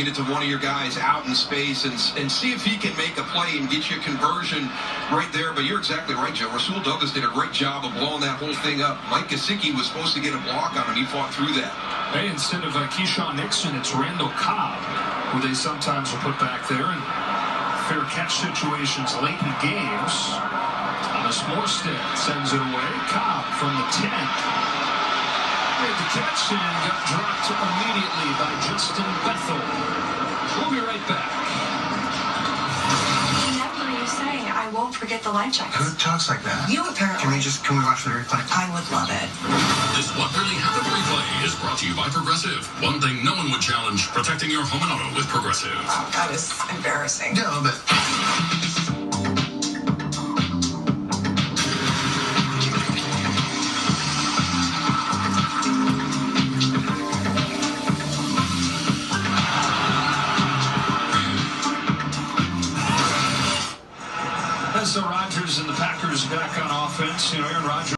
Get it to one of your guys out in space and see if he can make a play and get you a conversion right there. But you're exactly right, Joe. Rasul Douglas did a great job of blowing that whole thing up. Mike Gesicki was supposed to get a block on him. He fought through that. Hey, instead of Keyshawn Nixon, it's Randall Cobb, who they sometimes will put back there in fair catch situations late in games. Thomas Morstead sends it away. Cobb from the 10. Made the catch and got dropped immediately by Justin Bethel. We'll be right back. Remember you saying, I won't forget the life jackets. Who talks like that? You apparently. Can we watch the replay? I would love it. This What Really Happened replay is brought to you by Progressive. One thing no one would challenge, protecting your home and auto with Progressive. Oh, that was embarrassing. Yeah, but... So Rodgers and the Packers back on offense. Aaron Rodgers.